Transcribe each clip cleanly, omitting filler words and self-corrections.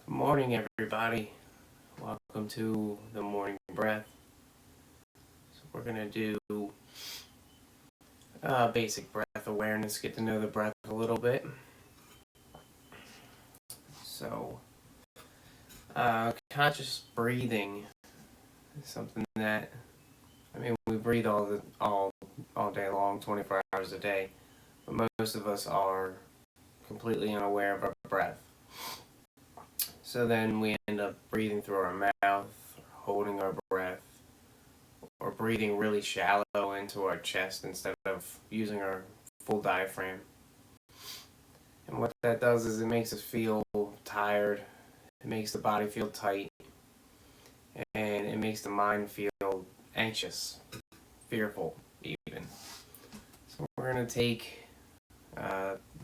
Good morning, everybody. Welcome to the morning breath. So we're gonna do basic breath awareness, get to know the breath a little bit. So, conscious breathing is something that we breathe all day long, 24 hours a day, but most of us are completely unaware of our breath. So then we end up breathing through our mouth, holding our breath, or breathing really shallow into our chest instead of using our full diaphragm. And what that does is it makes us feel tired, it makes the body feel tight, and it makes the mind feel anxious, fearful, even. So we're going to take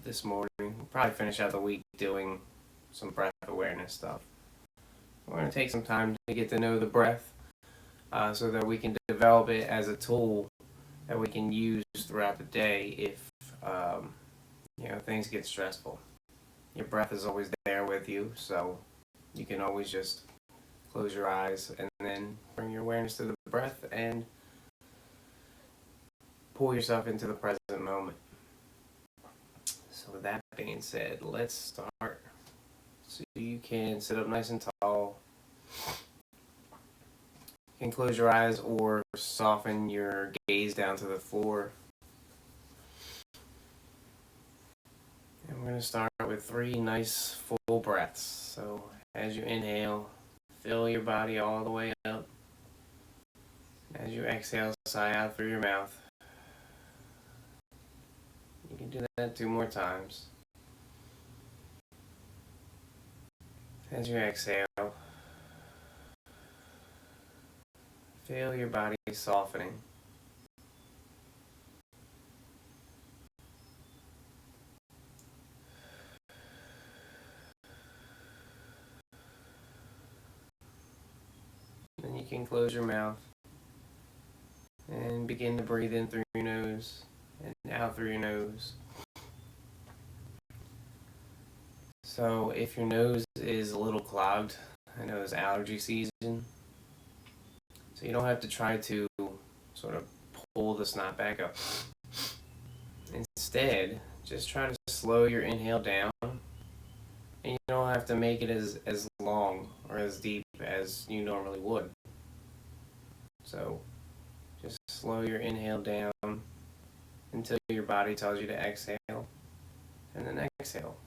this morning, we'll probably finish out the week doing some breath awareness stuff. We're going to take some time to get to know the breath so that we can develop it as a tool that we can use throughout the day if things get stressful. Your breath is always there with you, so you can always just close your eyes and then bring your awareness to the breath and pull yourself into the present moment. So with that being said, let's start. So you can sit up nice and tall. You can close your eyes or soften your gaze down to the floor. And we're going to start with 3 nice full breaths. So as you inhale, fill your body all the way up. As you exhale, sigh out through your mouth. You can do that 2 more times. As you exhale, feel your body softening. Then you can close your mouth and begin to breathe in through your nose and out through your nose. So if your nose is a little clogged, I know it's allergy season, so you don't have to try to sort of pull the snot back up. Instead, just try to slow your inhale down, and you don't have to make it as long or as deep as you normally would. So just slow your inhale down until your body tells you to exhale, and then exhale.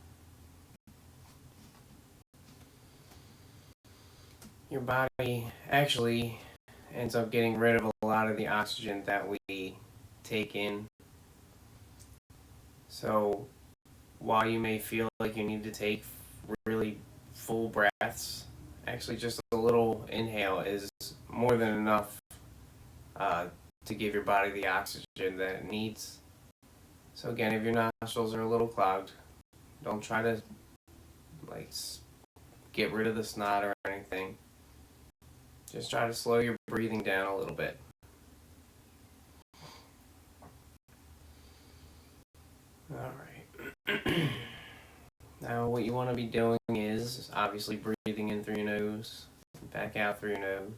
Your body actually ends up getting rid of a lot of the oxygen that we take in. So while you may feel like you need to take really full breaths, actually just a little inhale is more than enough to give your body the oxygen that it needs. So again, if your nostrils are a little clogged, don't try to get rid of the snot or anything. Just try to slow your breathing down a little bit. Alright. Now what you want to be doing is obviously breathing in through your nose, back out through your nose.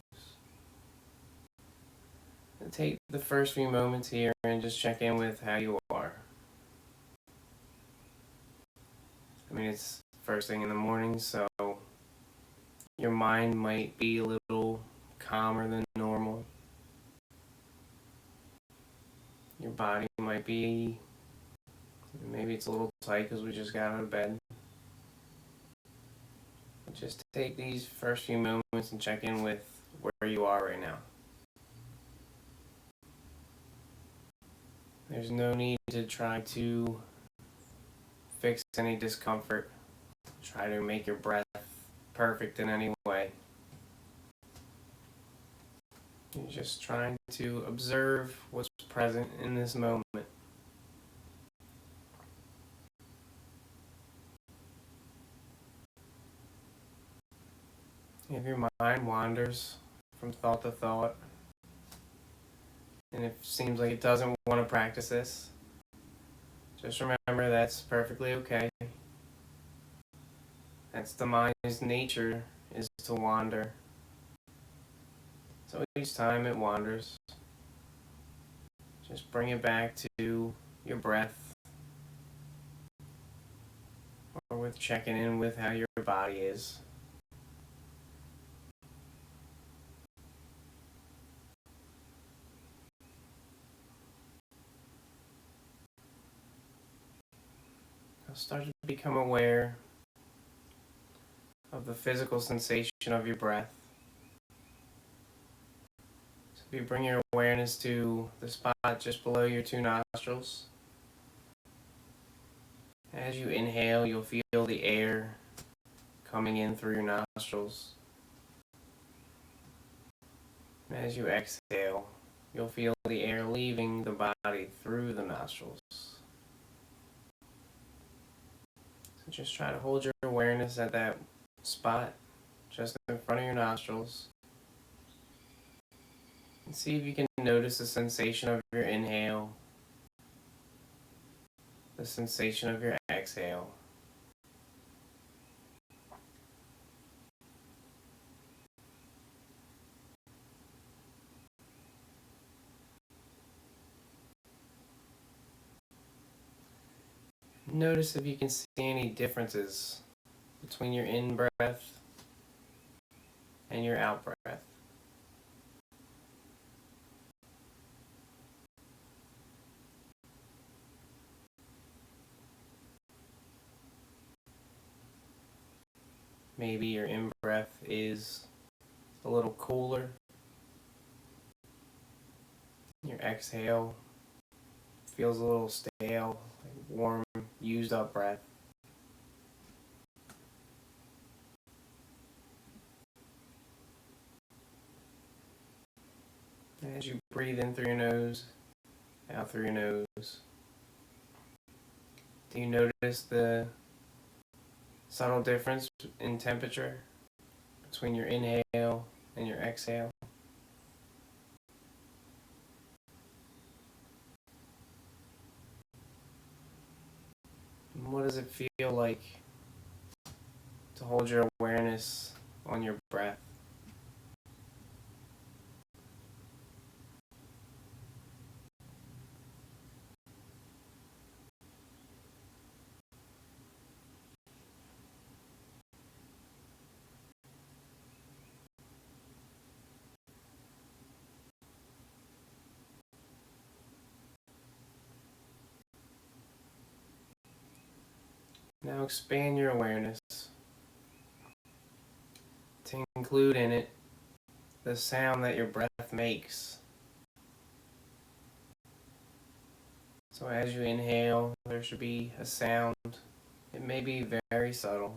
And take the first few moments here and just check in with how you are. It's first thing in the morning, so your mind might be a little calmer than normal. Your body might be, maybe it's a little tight because we just got out of bed. Just take these first few moments and check in with where you are right now. There's no need to try to fix any discomfort. Try to make your breath perfect in any way. You're just trying to observe what's present in this moment. If your mind wanders from thought to thought, and it seems like it doesn't want to practice this, just remember that's perfectly okay. That's the mind's nature, is to wander. So each time it wanders, just bring it back to your breath, or with checking in with how your body is. Now start to become aware of the physical sensation of your breath. So if you bring your awareness to the spot just below your two nostrils, as you inhale, you'll feel the air coming in through your nostrils. And as you exhale, you'll feel the air leaving the body through the nostrils. So just try to hold your awareness at that spot just in front of your nostrils. And see if you can notice the sensation of your inhale, the sensation of your exhale. Notice if you can see any differences between your in-breath and your out-breath. Maybe your in-breath is a little cooler. Your exhale feels a little stale, like warm, used up breath. As you breathe in through your nose, out through your nose, do you notice the subtle difference in temperature between your inhale and your exhale? And what does it feel like to hold your awareness on your breath? Now expand your awareness to include in it the sound that your breath makes. So as you inhale, there should be a sound. It may be very subtle.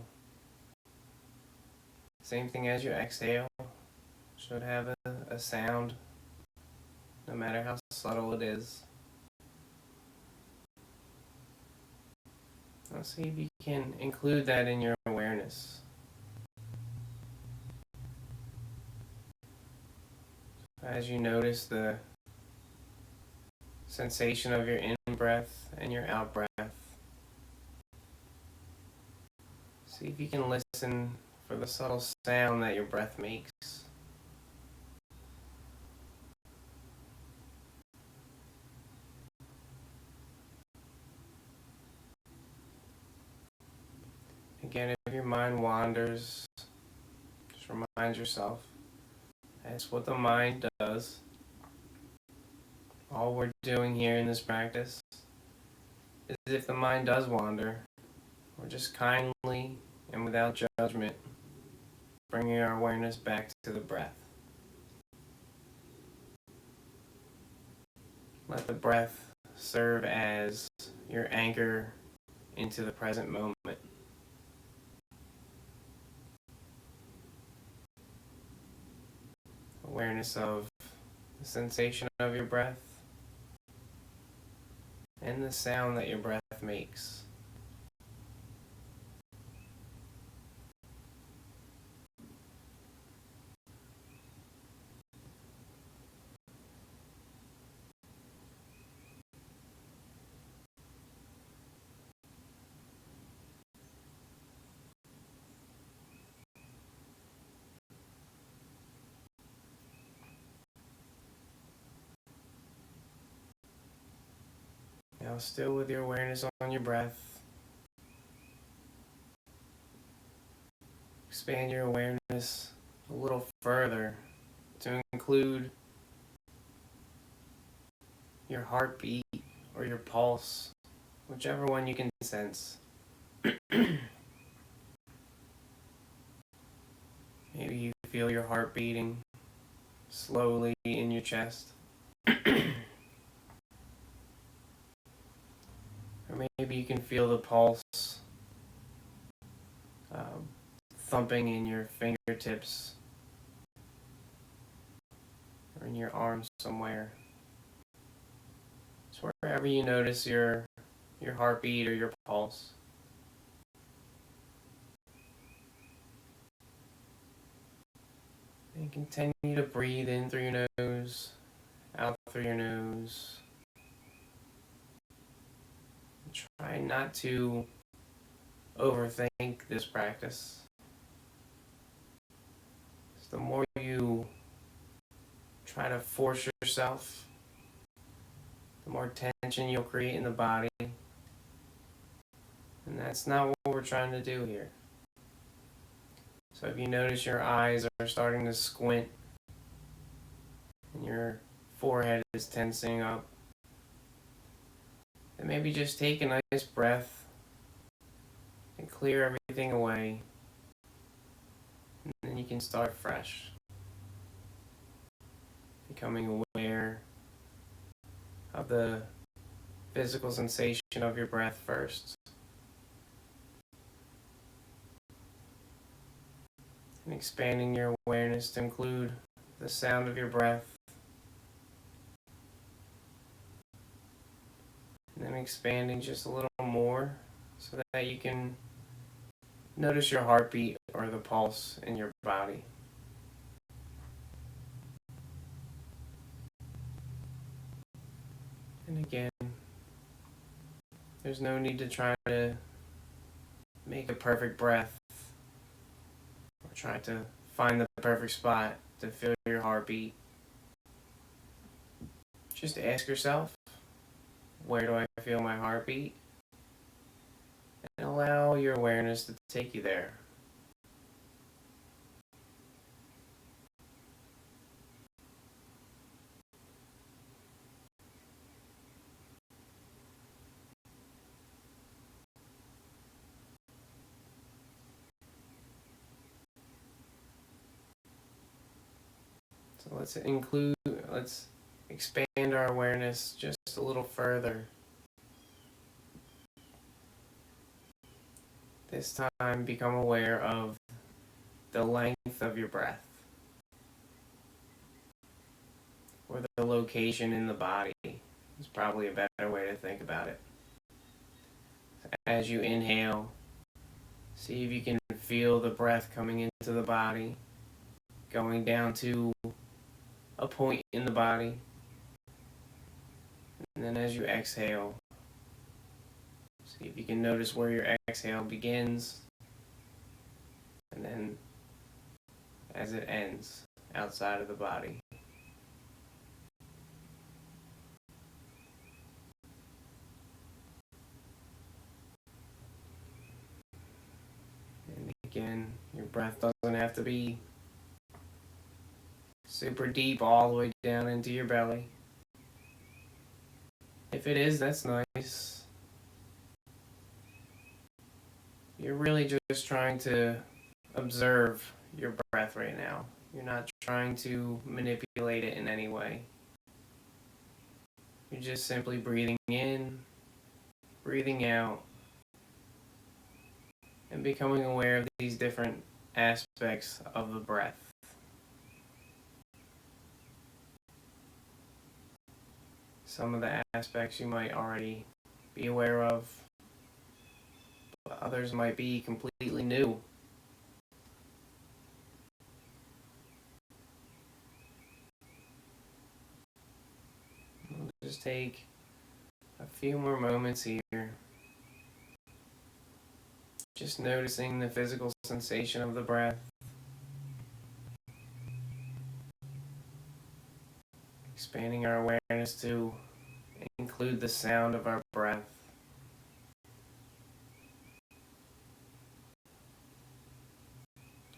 Same thing as you exhale, should have a sound, no matter how subtle it is. Now see if you can include that in your awareness. As you notice the sensation of your in-breath and your out-breath, see if you can listen for the subtle sound that your breath makes. Again, if your mind wanders, just remind yourself that's what the mind does. All we're doing here in this practice is, if the mind does wander, we're just kindly and without judgment bringing our awareness back to the breath. Let the breath serve as your anchor into the present moment. Awareness of the sensation of your breath and the sound that your breath makes. Now, still with your awareness on your breath, expand your awareness a little further to include your heartbeat or your pulse, whichever one you can sense. Maybe you feel your heart beating slowly in your chest. Or maybe you can feel the pulse thumping in your fingertips or in your arms somewhere. It's wherever you notice your heartbeat or your pulse. And continue to breathe in through your nose, out through your nose. Try not to overthink this practice. The more you try to force yourself, the more tension you'll create in the body. And that's not what we're trying to do here. So if you notice your eyes are starting to squint and your forehead is tensing up, then maybe just take a nice breath and clear everything away. And then you can start fresh. Becoming aware of the physical sensation of your breath first. And expanding your awareness to include the sound of your breath. And then expanding just a little more so that you can notice your heartbeat or the pulse in your body. And again, there's no need to try to make a perfect breath or try to find the perfect spot to feel your heartbeat. Just ask yourself, where do I feel my heartbeat? And allow your awareness to take you there. So let's expand our awareness just a little further. This time, become aware of the length of your breath, or the location in the body is probably a better way to think about it. As you inhale, see if you can feel the breath coming into the body, going down to a point in the body. And then as you exhale, see if you can notice where your exhale begins, and then as it ends outside of the body. And again, your breath doesn't have to be super deep all the way down into your belly. If it is, that's nice. You're really just trying to observe your breath right now. You're not trying to manipulate it in any way. You're just simply breathing in, breathing out, and becoming aware of these different aspects of the breath. Some of the aspects you might already be aware of, but others might be completely new. We'll just take a few more moments here, just noticing the physical sensation of the breath, expanding our awareness to include the sound of our breath.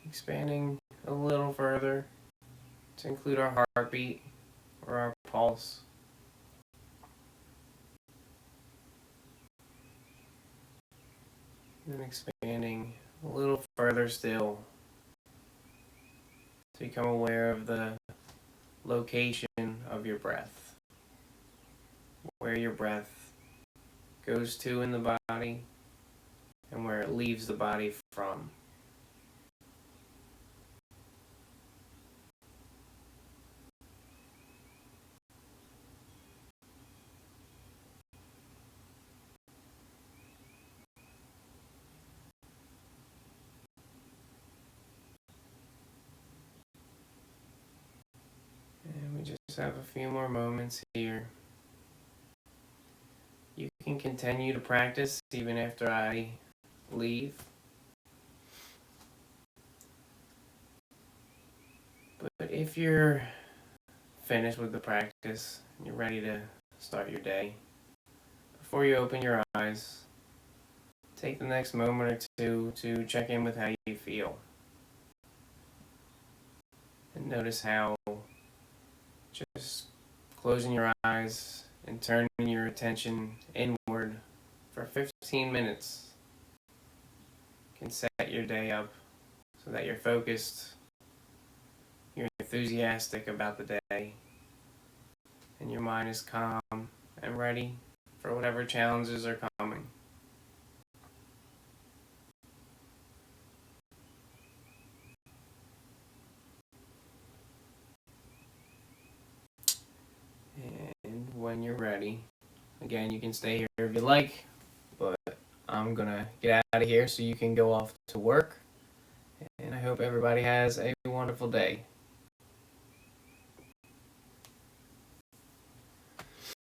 Expanding a little further to include our heartbeat or our pulse. And expanding a little further still to become aware of the location of your breath, where your breath goes to in the body and where it leaves the body from. And we just have a few more moments here. You can continue to practice even after I leave. But if you're finished with the practice and you're ready to start your day, before you open your eyes, take the next moment or two to check in with how you feel. And notice how just closing your eyes and turning your attention inward for 15 minutes can set your day up so that you're focused, you're enthusiastic about the day, and your mind is calm and ready for whatever challenges are coming. And when you're ready, again, you can stay here if you like, but I'm gonna get out of here so you can go off to work. And I hope everybody has a wonderful day.